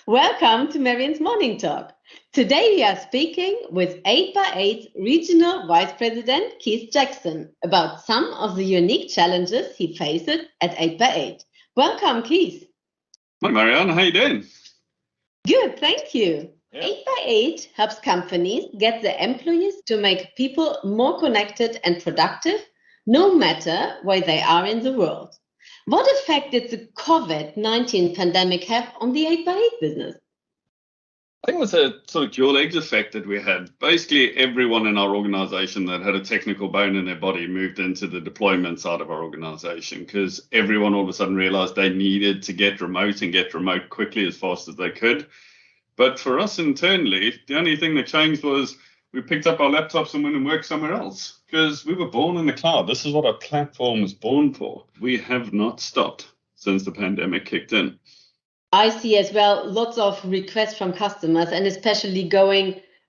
Welcome to Marianne's Morning Talk. Today we are speaking with 8x8 Regional Vice President Keith Jackson about some of the unique challenges he faces at 8x8. Welcome, Keith. Hi, Marianne. How you doing? Good, thank you. 8x8 helps companies get their employees to make people more connected and productive, no matter where they are in the world. What effect did the COVID-19 pandemic have on the 8x8 business? I think it was a sort of dual edge effect that we had. Basically, everyone in our organization that had a technical bone in their body moved into the deployment side of our organization because everyone all of a sudden realized they needed to get remote quickly as fast as they could. But for us internally, the only thing that changed was we picked up our laptops and went and worked somewhere else because we were born in the cloud. This is what our platform was born for. We have not stopped since the pandemic kicked in. I see as well lots of requests from customers and especially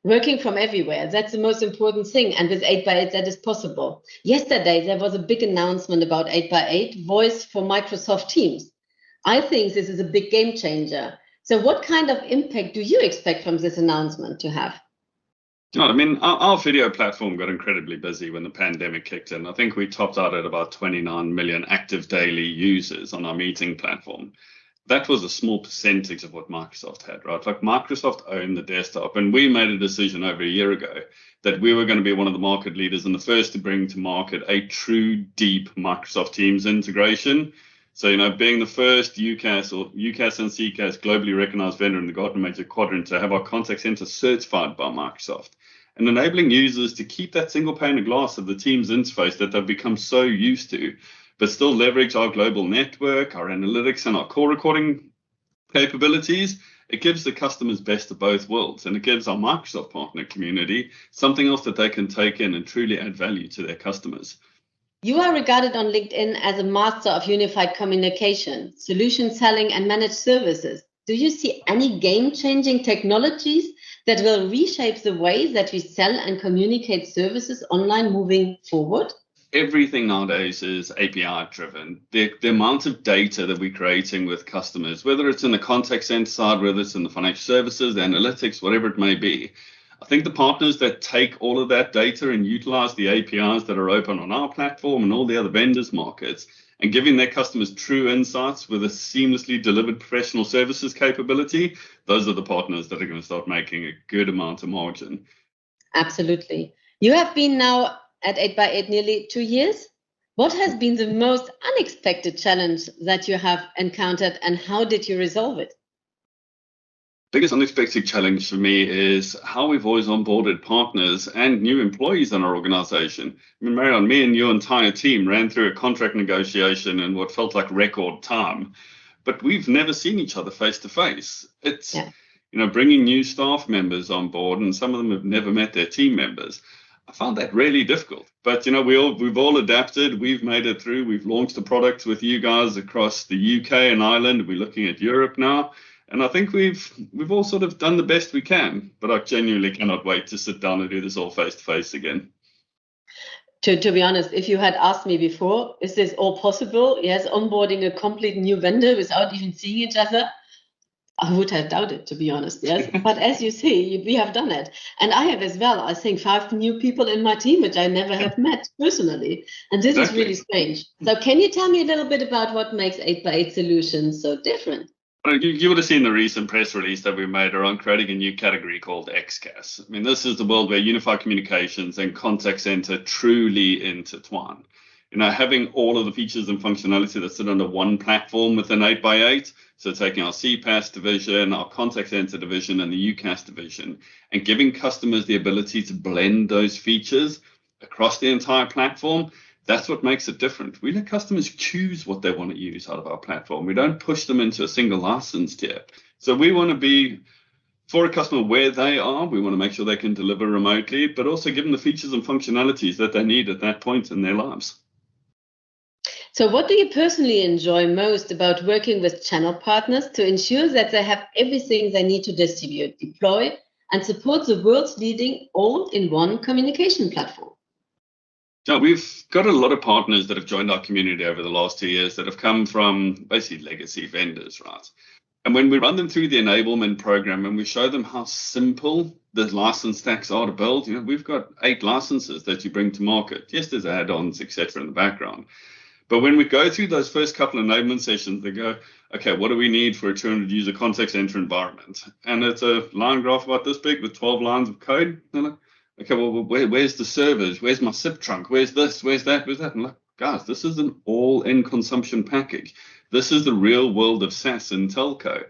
working from everywhere. That's the most important thing. And with 8x8, that is possible. Yesterday, there was a big announcement about 8x8 voice for Microsoft Teams. I think this is a big game changer. So what kind of impact do you expect from this announcement to have? You know what I mean? Our video platform got incredibly busy when the pandemic kicked in. I think we topped out at about 29 million active daily users on our meeting platform. That was a small percentage of what Microsoft had, right? Like Microsoft owned the desktop, and we made a decision over a year ago that we were going to be one of the market leaders and the first to bring to market a true deep Microsoft Teams integration. So, being the first UCaaS and CCaaS globally recognized vendor in the Gartner Magic Quadrant to have our contact center certified by Microsoft and enabling users to keep that single pane of glass of the Teams interface that they've become so used to, but still leverage our global network, our analytics, and our call recording capabilities. It gives the customers best of both worlds, and it gives our Microsoft partner community something else that they can take in and truly add value to their customers. You are regarded on LinkedIn as a master of unified communication, solution selling, and managed services. Do you see any game-changing technologies that will reshape the way that we sell and communicate services online moving forward? Everything nowadays is API driven. The amount of data that we're creating with customers, whether it's in the contact center side, whether it's in the financial services, the analytics, whatever it may be, I think the partners that take all of that data and utilize the APIs that are open on our platform and all the other vendors' markets and giving their customers true insights with a seamlessly delivered professional services capability, those are the partners that are going to start making a good amount of margin. Absolutely. You have been now at 8x8 nearly 2 years. What has been the most unexpected challenge that you have encountered and how did you resolve it? Biggest unexpected challenge for me is how we've always onboarded partners and new employees in our organization. I mean, Marianne, me and your entire team ran through a contract negotiation in what felt like record time, but we've never seen each other face to face. It's, bringing new staff members on board, and some of them have never met their team members. I found that really difficult, but we've all adapted. We've made it through. We've launched a product with you guys across the UK and Ireland. We're looking at Europe now. And I think we've all sort of done the best we can, but I genuinely cannot wait to sit down and do this all face to face again. To be honest, if you had asked me before, is this all possible? Yes, onboarding a complete new vendor without even seeing each other, I would have doubted, to be honest. Yes, but as you see, we have done it, and I have as well. I think 5 new people in my team, which I never have met personally, and this is really strange. So, can you tell me a little bit about what makes 8x8 solutions so different? You would have seen the recent press release that we made around creating a new category called XCaaS. I mean, this is the world where unified communications and contact center truly intertwine. Having all of the features and functionality that sit under one platform within 8x8. So taking our CPaaS division, our contact center division, and the UCaaS division, and giving customers the ability to blend those features across the entire platform. That's what makes it different. We let customers choose what they want to use out of our platform. We don't push them into a single license tier. So we want to be for a customer where they are. We want to make sure they can deliver remotely, but also give them the features and functionalities that they need at that point in their lives. So what do you personally enjoy most about working with channel partners to ensure that they have everything they need to distribute, deploy, and support the world's leading all-in-one communication platform? Yeah, we've got a lot of partners that have joined our community over the last 2 years that have come from basically legacy vendors, right? And when we run them through the enablement program and we show them how simple the license stacks are to build, we've got 8 licenses that you bring to market. Yes, there's add-ons, etc. in the background. But when we go through those first couple of enablement sessions, they go, okay, what do we need for a 200 user contact center environment? And it's a line graph about this big with 12 lines of code. And like, okay, well, where's the servers? Where's my SIP trunk? Where's this? Where's that? Where's that? And like, guys, this is an all-in consumption package. This is the real world of SaaS and telco.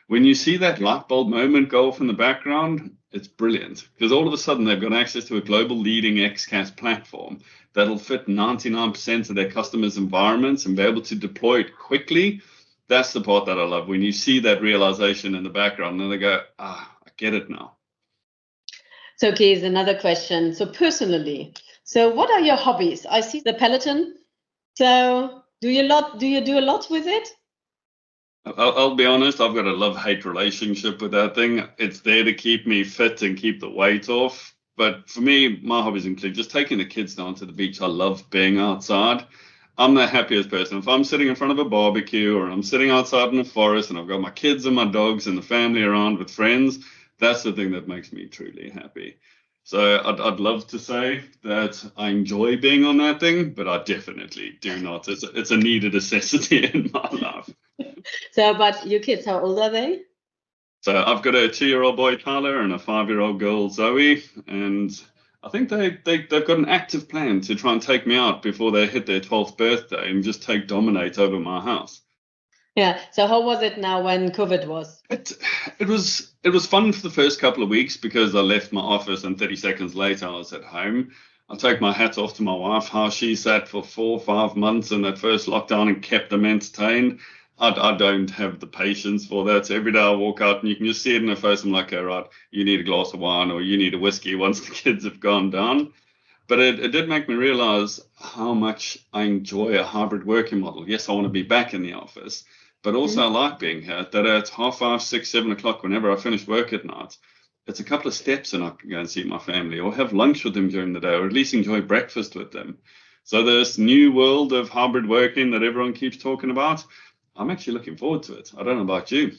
When you see that light bulb moment go off in the background, it's brilliant, because all of a sudden they've got access to a global leading XCaaS platform that'll fit 99% of their customers' environments and be able to deploy it quickly. That's the part that I love, when you see that realization in the background and they go, I get it now. So, Kees, another question. So personally, what are your hobbies? I see the Peloton. So do you do a lot with it? I'll be honest, I've got a love-hate relationship with that thing. It's there to keep me fit and keep the weight off. But for me, my hobbies include just taking the kids down to the beach. I love being outside. I'm the happiest person. If I'm sitting in front of a barbecue or I'm sitting outside in the forest and I've got my kids and my dogs and the family around with friends, that's the thing that makes me truly happy. So I'd love to say that I enjoy being on that thing, but I definitely do not. It's a needed necessity in my life. So, but your kids, how old are they? So I've got a 2-year-old boy, Tyler, and a 5-year-old girl, Zoe. And I think they've got an active plan to try and take me out before they hit their 12th birthday and just dominate over my house. Yeah. So how was it now when COVID was? It was fun for the first couple of weeks because I left my office and 30 seconds later I was at home. I take my hat off to my wife, how she sat for 4 or 5 months in that first lockdown and kept them entertained. I don't have the patience for that. So every day I walk out and you can just see it in her face. I'm like, all right, you need a glass of wine or you need a whiskey once the kids have gone down. But it did make me realize how much I enjoy a hybrid working model. Yes, I want to be back in the office, but also I like being here. That at 5:30, 6, 7 o'clock, whenever I finish work at night, it's a couple of steps and I can go and see my family or have lunch with them during the day or at least enjoy breakfast with them. So this new world of hybrid working that everyone keeps talking about, I'm actually looking forward to it. I don't know about you.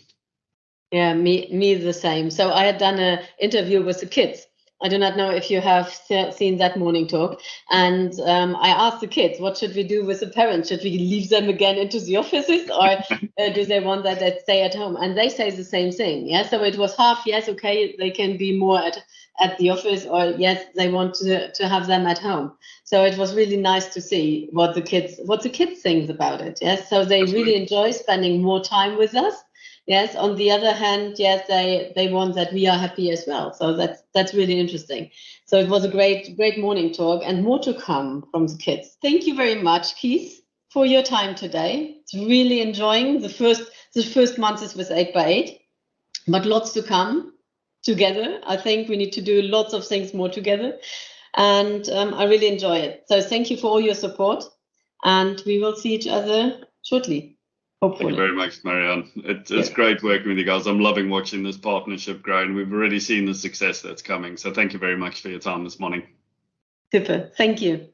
Yeah, me the same. So I had done an interview with the kids. I do not know if you have seen that morning talk. And I asked the kids, what should we do with the parents? Should we leave them again into the offices or do they want that they stay at home? And they say the same thing. Yeah, so it was half, yes, okay, they can be more at the office, or yes, they want to have them at home. So it was really nice to see what the kids think about it. Yes, so they really enjoy spending more time with us. Yes, on the other hand, yes, they want that we are happy as well. So that's really interesting. So it was a great morning talk and more to come from the kids. Thank you very much, Keith, for your time today. It's really enjoying the first month is with 8x8, but lots to come together. I think we need to do lots of things more together. And I really enjoy it. So thank you for all your support. And we will see each other shortly. Hopefully. Thank you very much, Marianne. It's great working with you guys. I'm loving watching this partnership grow, and we've already seen the success that's coming. So thank you very much for your time this morning. Super. Thank you.